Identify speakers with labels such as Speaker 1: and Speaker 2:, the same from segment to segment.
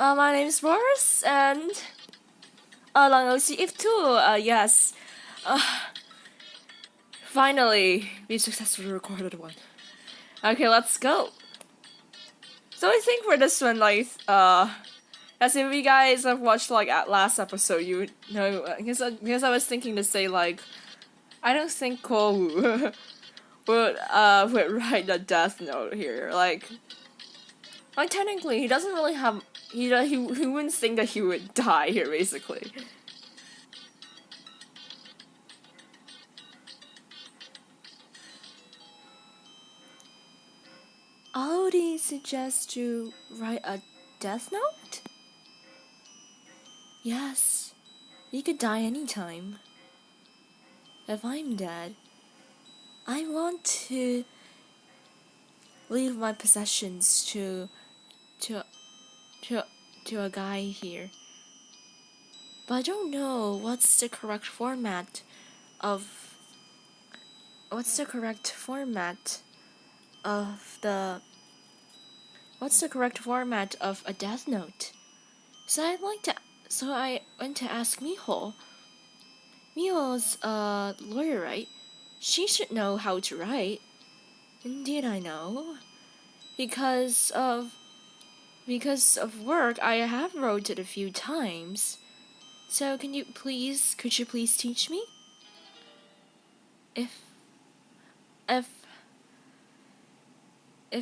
Speaker 1: My name is Boris, and恶狼游戏IF 2. Yes. Finally, we successfully recorded one. Okay, let's go. So I think for this one, as if you guys have watched at last episode, you would know. Because I was thinking to say I don't think Kowu would write a death note here. Like technically, he doesn't really have. He wouldn't think that he would die here, basically. Audi suggests to write a death note? Yes, you could die anytime. If I'm dead, I want to leave my possessions to a guy here. But I don't know what's the correct format of a death note. So I went to ask Miho. Miho's a lawyer, right? She should know how to write. Indeed I know. Because of work, I have wrote it a few times. So could you please teach me? If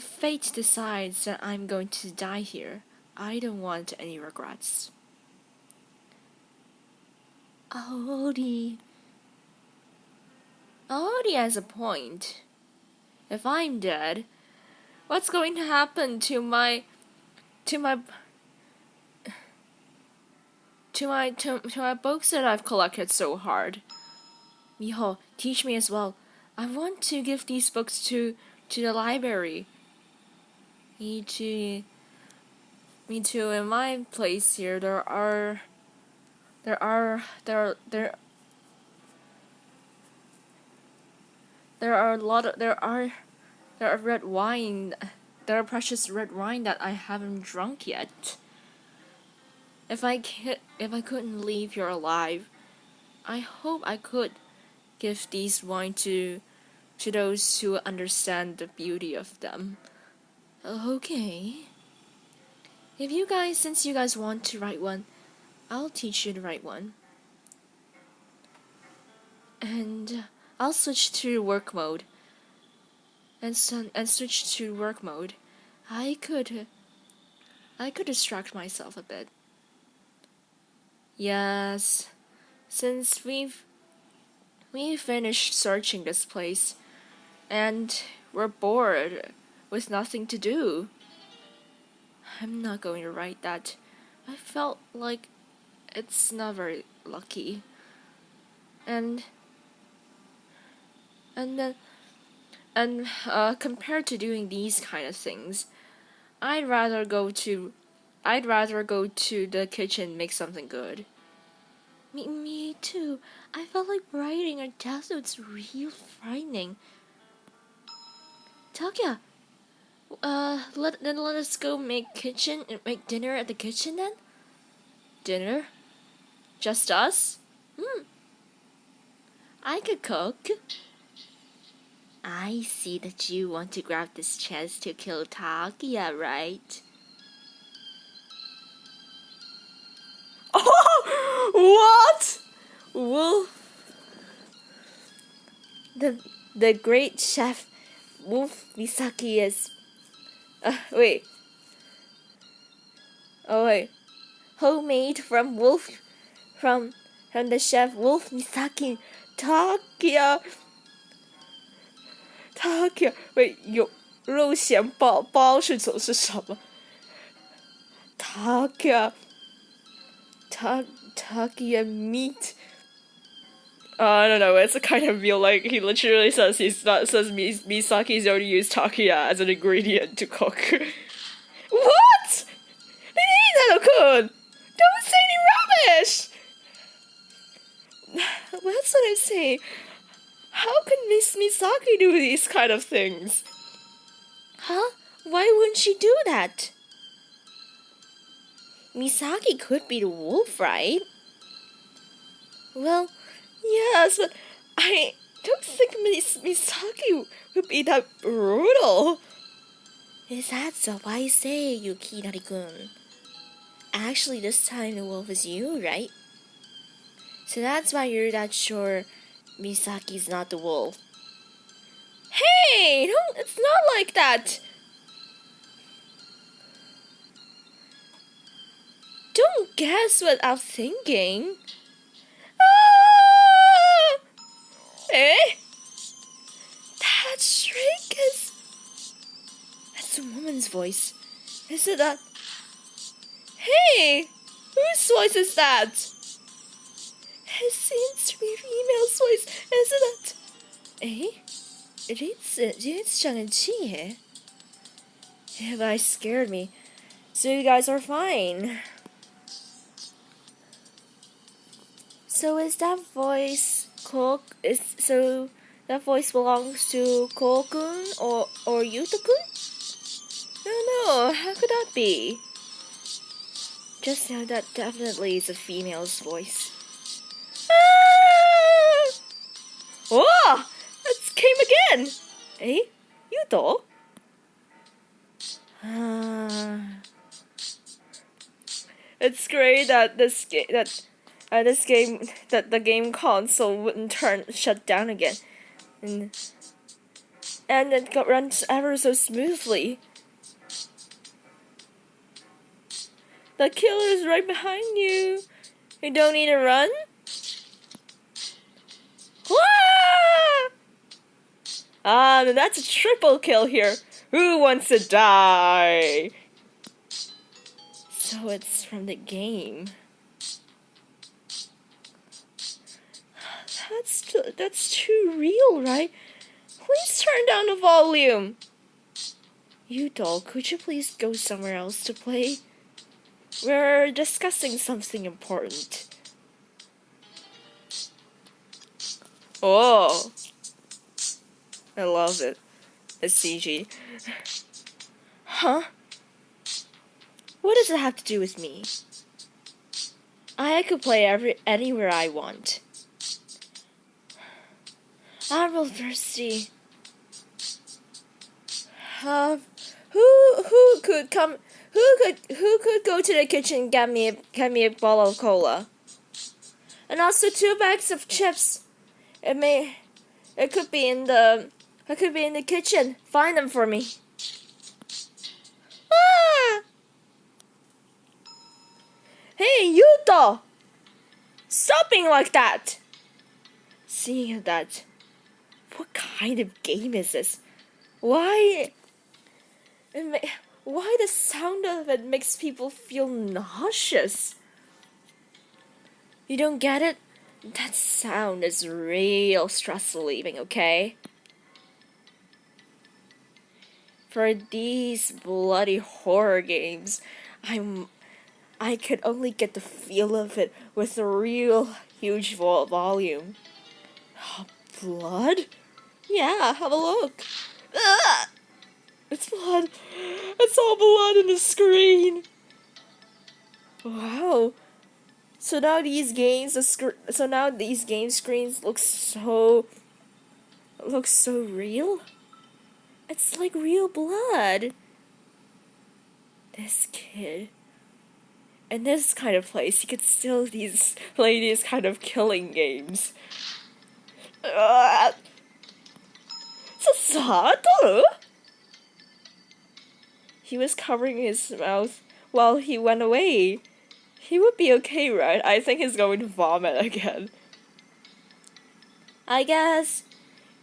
Speaker 1: fate decides that I'm going to die here, I don't want any regrets. Aodi has a point. If I'm dead, what's going to happen to my books that I've collected so hard? Miho, teach me as well. I want to give these books to the library. Me too. In my place here, there are red wine. There are precious red wine that I haven't drunk yet. If I couldn't leave here alive, I hope I could give these wine to those who understand the beauty of them. Okay. Since you guys want to write one, I'll teach you to write one. And I'll switch to work mode. And switch to work mode. I could distract myself a bit. Yes, since we've finished searching this place, and we're bored with nothing to do. I'm not going to write that. I felt like it's not very lucky. And compared to doing these kind of things, I'd rather go to the kitchen and make something good. Me too. I felt like writing a death note's real frightening. Takia, let us go make dinner at the kitchen then? Dinner? Just us? I could cook. I see that you want to grab this chance to kill Takia, right? Oh, what? Wolf? The great chef Wolf Misaki is. Wait. Oh wait. Homemade from the chef Wolf Misaki. Takia. 喂，有肉咸包是什么 ？Takia meat. I don't know. It's a kind of meal. Like he literally says Misaki's only used takia as an ingredient to cook. What? 你一点都kun. Don't say any rubbish. That's what I'm saying. How can Miss Misaki do these kind of things? Huh? Why wouldn't she do that? Misaki could be the wolf, right? Well, yes, but I don't think Misaki would be that brutal. Is that so? Why say, Yukinari-kun? Actually, this time the wolf is you, right? So that's why you're that sure Misaki's not the wolf. Hey, no, it's not like that. Don't guess what I'm thinking. Ah! Eh? That shriek is... That's a woman's voice. Is it that... Hey! Whose voice is that? It seems to be a female's voice. Is it that... Eh? It's Shang-Chi. Yeah, but it scared me. So you guys are fine. So is that voice so that voice belongs to Ko-kun or Yuto-kun? No, how could that be? Just know that definitely is a female's voice. Ah! Oh! That came again! Eh? Yuto? It's great that the game console wouldn't shut down again, and it runs ever so smoothly. The killer is right behind you. You don't need to run. That's a triple kill here. Who wants to die? So it's from the game. That's too real, right? Please turn down the volume. Yuto, could you please go somewhere else to play? We're discussing something important. Oh, I love it. It's CG. Huh? What does it have to do with me? I could play anywhere I want. I'm real thirsty. Who could come? Who could go to the kitchen and get me a bottle of cola? And also 2 bags of chips. It could be in the kitchen. Find them for me. Ah! Hey, Yuto! Stop being like that! Seeing that, what kind of game is this? Why the sound of it makes people feel nauseous? You don't get it? That sound is real stress relieving, okay? For these bloody horror games, I could only get the feel of it with a real huge volume. Blood? Yeah, have a look. Ugh! It's blood. It's all blood in the screen. Wow. So now these game screens look so real. It's like real blood. This kid. In this kind of place, you could still play these kind of killing games. Satoru? He was covering his mouth while he went away. He would be okay, right? I think he's going to vomit again. I guess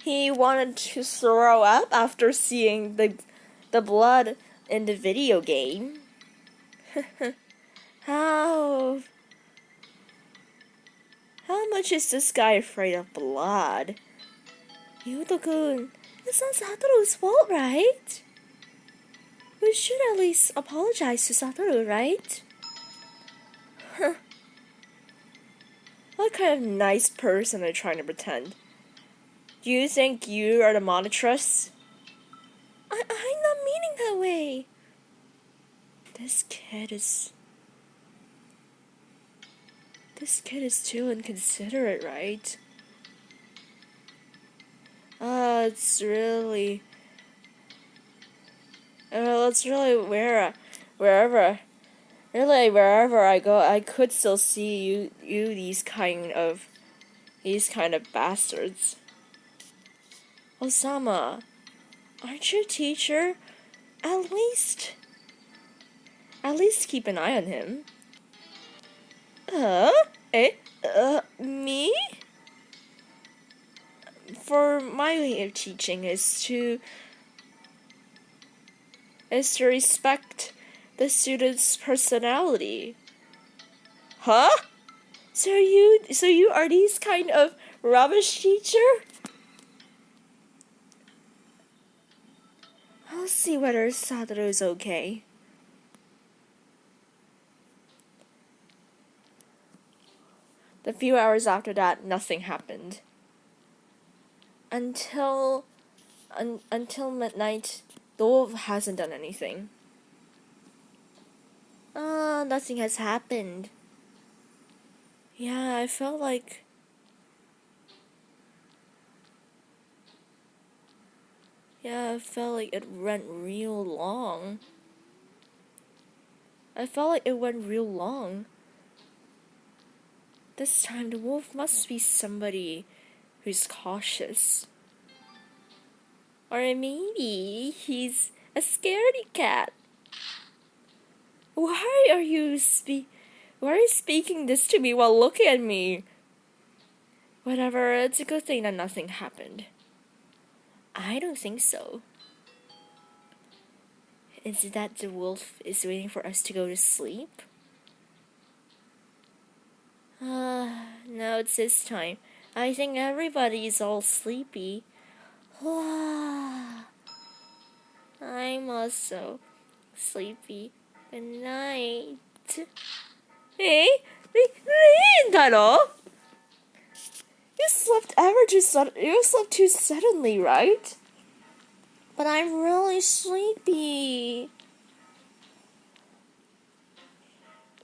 Speaker 1: he wanted to throw up after seeing the blood in the video game. How much is this guy afraid of blood? Yuto-kun, it's not Satoru's fault, right? We should at least apologize to Satoru, right? What kind of nice person are you trying to pretend? Do you think you are the monitress? I'm not meaning that way. This kid is This kid is too inconsiderate, right? It's really wherever I go, I could still see you these kind of bastards. Osama, aren't you a teacher? At least keep an eye on him. Me? For my way of teaching is to respect the student's personality. Huh? So you are these kind of rubbish teacher? I'll see whether Satoru's okay. The few hours after that, nothing happened. Until midnight, the wolf hasn't done anything. Nothing has happened. Yeah, I felt like it went real long. This time the wolf must be somebody who's cautious. Or maybe he's a scaredy cat. Why are you speaking this to me while looking at me? Whatever, it's a good thing that nothing happened. I don't think so. Is it that the wolf is waiting for us to go to sleep? Now it's this time. I think everybody is all sleepy. I'm also sleepy. Good night. Hey, Taro? You slept too suddenly, right? But I'm really sleepy.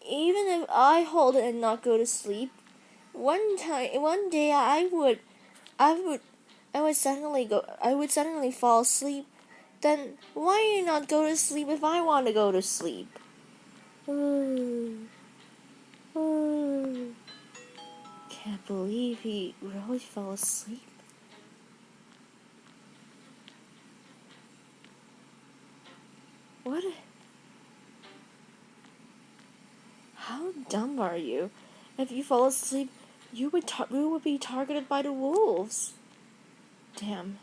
Speaker 1: Even if I hold it and not go to sleep, one day I would suddenly fall asleep. Then why not go to sleep if I want to go to sleep? Can't believe he really fell asleep. What? How dumb are you? If you fall asleep, you would be targeted by the wolves. Damn.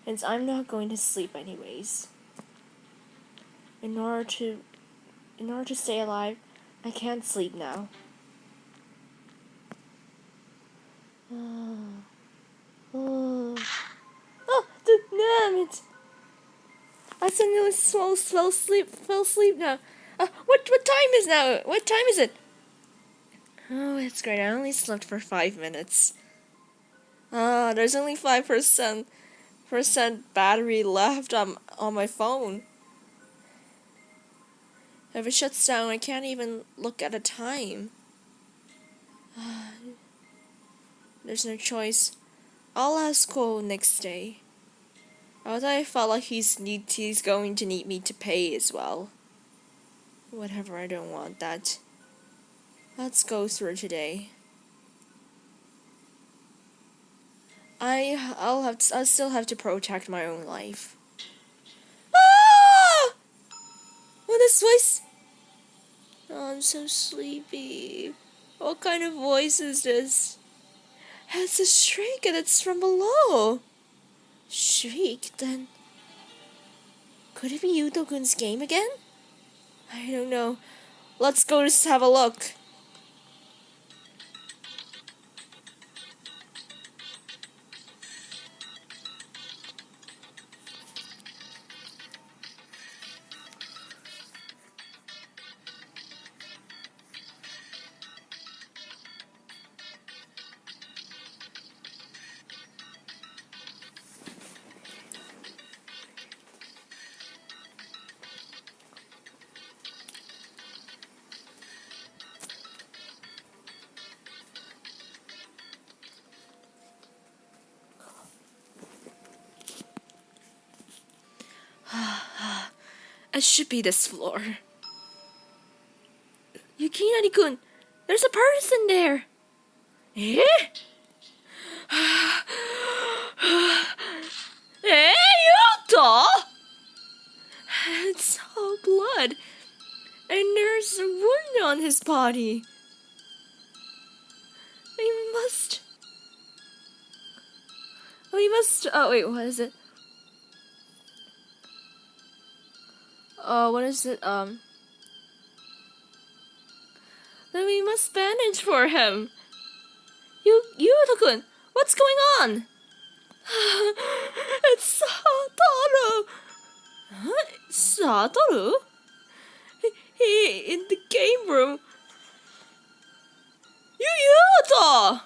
Speaker 1: Since I'm not going to sleep anyways. In order to stay alive, I can't sleep now. Oh, damn it! I suddenly fell asleep now. What time is now? What time is it? Oh, it's great. I only slept for 5 minutes. There's only 5% battery left on my phone. If it shuts down, I can't even look at a time. There's no choice. I'll ask Cole next day. Although I felt like he's going to need me to pay as well. Whatever, I don't want that. Let's go through today. I'll still have to protect my own life. Ah! What is voice? Oh, I'm so sleepy. What kind of voice is this? It's a shriek and it's from below. Shriek? Then could it be Yuto-kun's game again? I don't know. Let's go just have a look. It should be this floor. Yukinari-kun, there's a person there. Eh? Hey, Yuto! It's all blood. And there's a wound on his body. We must... Oh, wait, what is it? What is it? Then we must bandage for him. Yuto-kun, what's going on? It's Satoru. Huh? Satoru? He in the game room. Yuto!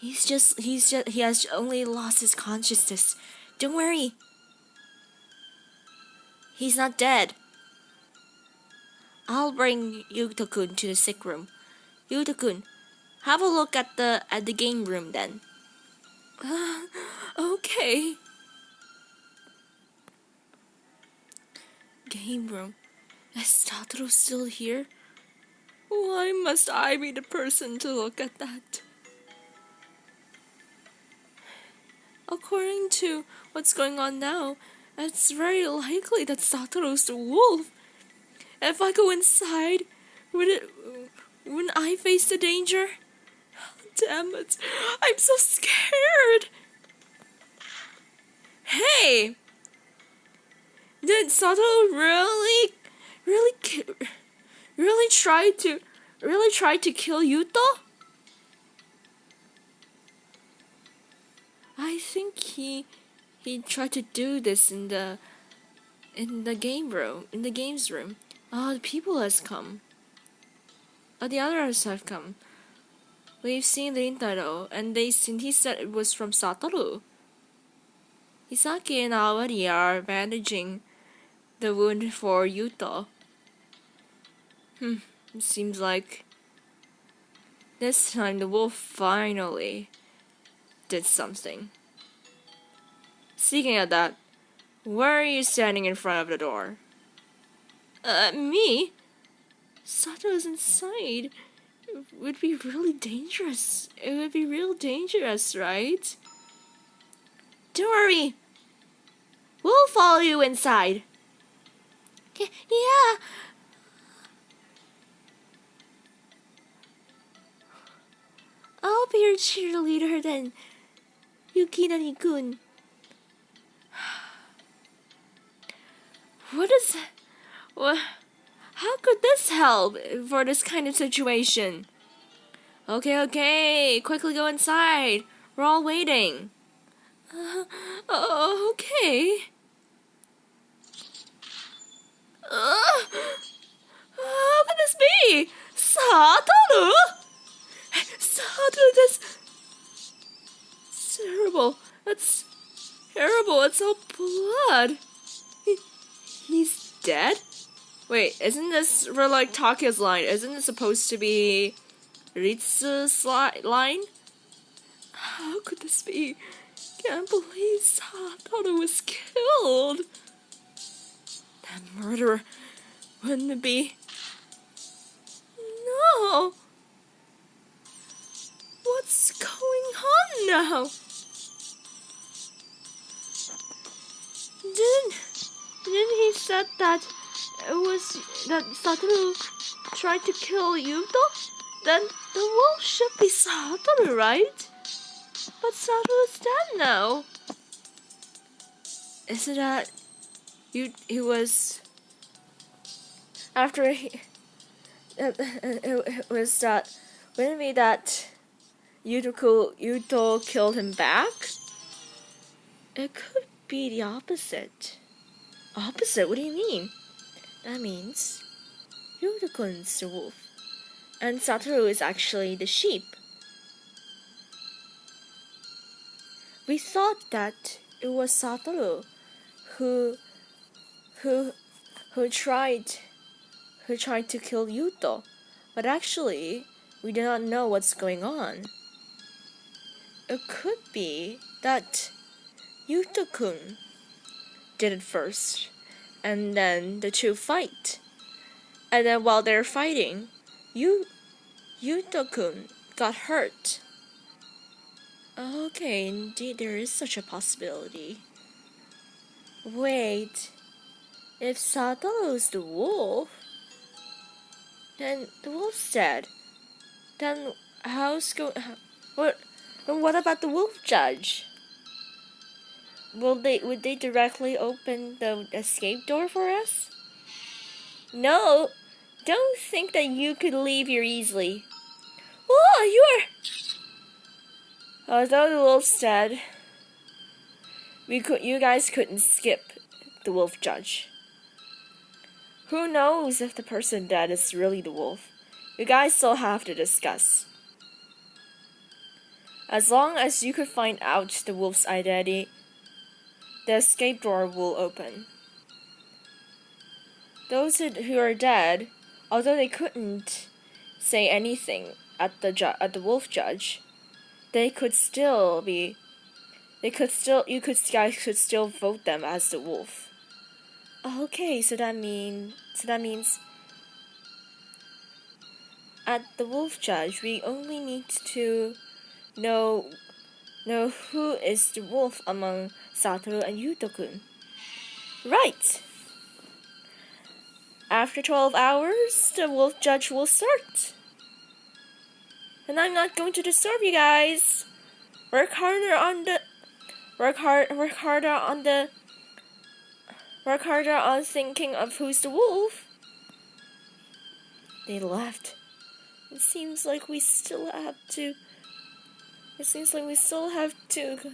Speaker 1: He has only lost his consciousness. Don't worry. He's not dead. I'll bring Yuto-kun to the sick room. Yuto-kun, have a look at the game room then. Okay. Game room. Is Satoru still here? Why must I be the person to look at that? According to what's going on now, it's very likely that Satoru's the wolf. If I go inside, wouldn't I face the danger? Damn it, I'm so scared. Hey! Did Satoru really try to kill Yuto? I think he tried to do this in the games room. Oh, the people has come. Oh, the others have come. We've seen the Rintaro, and he said it was from Satoru. Hisaki and Awari are bandaging the wound for Yuto. It seems like this time the wolf finally did something. Speaking of that, why are you standing in front of the door? Me? Satoru's inside. It would be really dangerous. It would be real dangerous, right? Don't worry. We'll follow you inside. Yeah. I'll be your cheerleader then, Yukinari-kun. How could this help for this kind of situation? Okay, quickly go inside. We're all waiting. Okay. How could this be? Satoru? Satoru, that's terrible. That's terrible. It's all blood. He's dead? Wait, isn't this for like Take's line? Isn't it supposed to be Ritsu's line? How could this be? Can't believe Satoru was killed. That murderer, wouldn't it be? No. What's going on now? Didn't he said that it was that Satoru tried to kill Yuto? Then the wolf should be Satoru, right? But Satoru's dead now. Is it that he was after he it was that wouldn't it be that Yuto killed him back? It could be the opposite. Opposite? What do you mean? That means Yuto-kun's the wolf, and Satoru is actually the sheep. We thought that it was Satoru who tried to kill Yuto, but actually we do not know what's going on. It could be that Yuto-kun did it first, and then the two fight. And then while they're fighting, Yuto-kun got hurt. Okay, indeed there is such a possibility. Wait, if Satoru's the wolf, then the wolf's dead. Then what about the wolf judge? Would they directly open the escape door for us? No, don't think that you could leave here easily. Oh, although the wolf's dead, you guys couldn't skip the wolf judge. Who knows if the person dead is really the wolf? You guys still have to discuss. As long as you could find out the wolf's identity, the escape door will open. Those who are dead, although they couldn't say anything at the wolf judge, you guys could still vote them as the wolf. Okay, so that means at the wolf judge we only need to know who is the wolf among Satoru and Yuto-kun. Right. After 12 hours, the wolf judge will start. And I'm not going to disturb you guys. Work harder on thinking of who's the wolf. They left. It seems like we still have to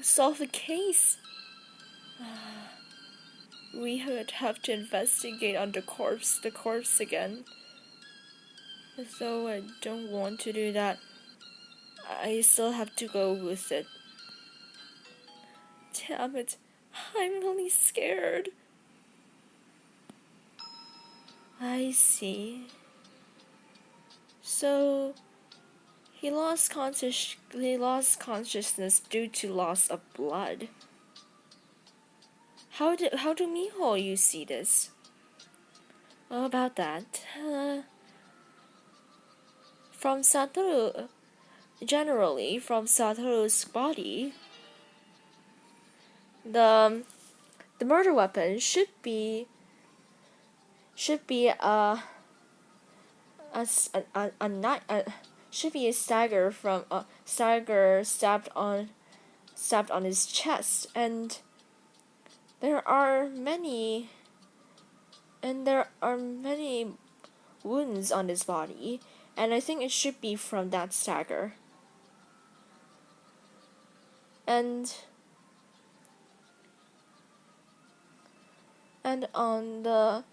Speaker 1: solve the case. We would have to investigate on the corpse again. Though I don't want to do that, I still have to go with it. Damn it, I'm really scared. I see. So, he lost consciousness due to loss of blood. How do Miho you see this? About that, from Satoru's body, the murder weapon should be a stagger stabbed on his chest, and there are many wounds on his body, and I think it should be from that stagger. And on the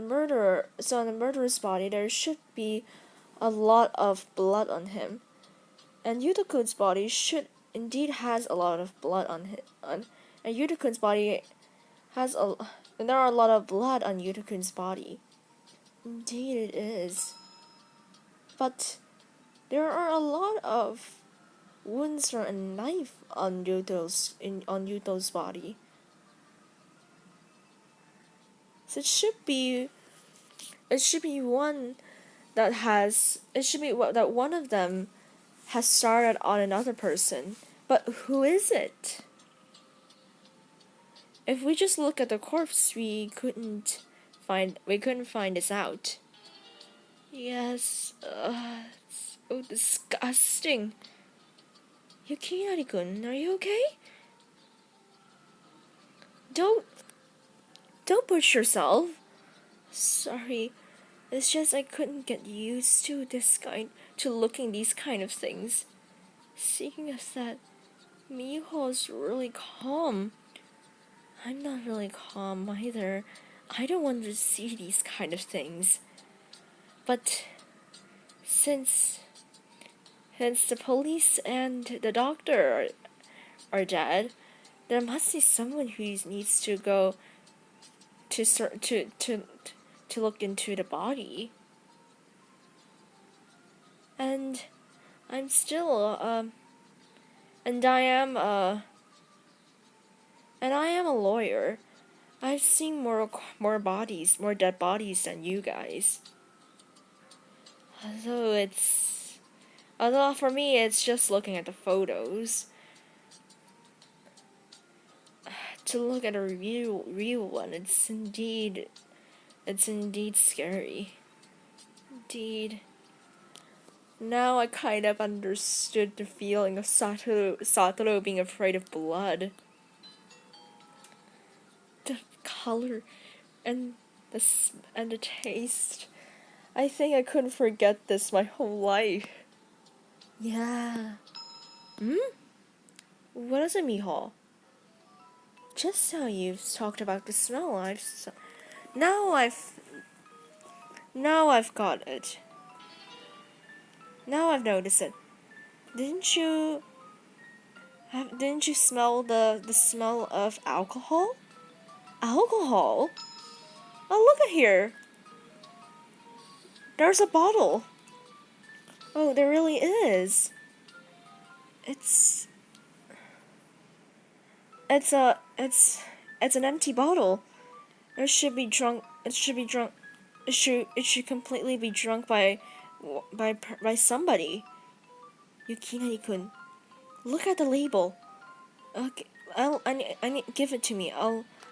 Speaker 1: murderer's body there should be a lot of blood on him, and Yuto-kun's body should indeed has a lot of blood and Yuto-kun's body and there are a lot of blood on Yuto-kun's body. Indeed it is. But there are a lot of wounds from a knife on Yuto's body. So it should be one that one of them has started on another person. But who is it? If we just look at the corpse, we couldn't find this out. Yes, it's so disgusting. Yukinari-kun, are you okay? Don't push yourself. Sorry, it's just I couldn't get used to looking these kind of things. Speaking of that, Miho's really calm. I'm not really calm either. I don't want to see these kind of things. But since the police and the doctor are dead, there must be someone who needs to go to look into the body. And I'm still and I am And I am a lawyer. I've seen more dead bodies than you guys. Although for me, it's just looking at the photos. To look at a real one, it's indeed scary. Indeed. Now I kind of understood the feeling of Satoru being afraid of blood. The color and the taste. I think I couldn't forget this my whole life. Yeah. What is it, Miho? Just how you've talked about the smell, now I've got it. Now I've noticed it. Didn't you smell the smell of alcohol? Alcohol? Oh, look at here. There's a bottle. Oh, there really is. It's an empty bottle. It should completely be drunk by somebody. Yukinari-kun, look at the label. Okay, I need give it to me.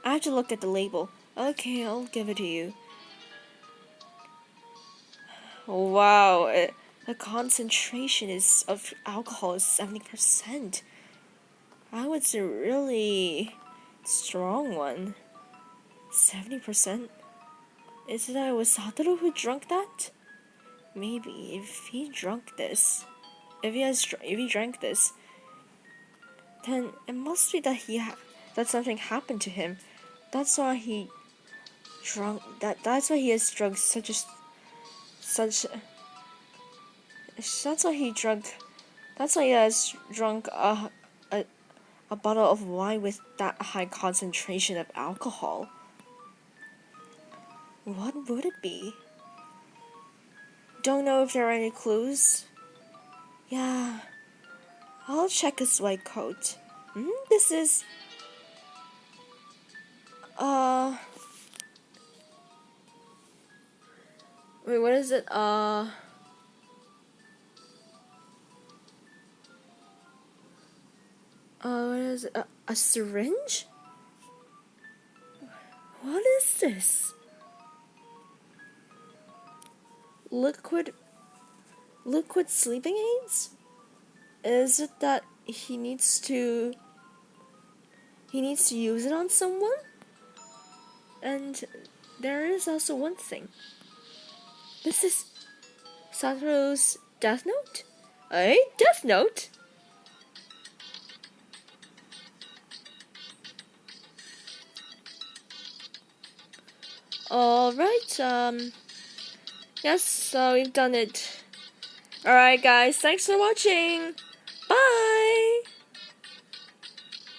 Speaker 1: I have to look at the label. Okay, I'll give it to you. Wow, the concentration of alcohol is 70%. Wow, it's a really strong one. 70%. Is it that it was Satoru who drank that? Maybe if he drank this, if he drank this, then it must be that something happened to him. That's why he drunk. That's why he has drunk That's why he drank. That's why he has drunk a bottle of wine with that high concentration of alcohol. What would it be? Don't know if there are any clues. Yeah, I'll check his white coat. This is... Wait, what is it? What is it? A syringe? What is this? Liquid sleeping aids? Is it that he needs to use it on someone? And there is also one thing. This is Satoru's death note? Death note? Alright, yes, so we've done it. Alright guys, thanks for watching. Bye!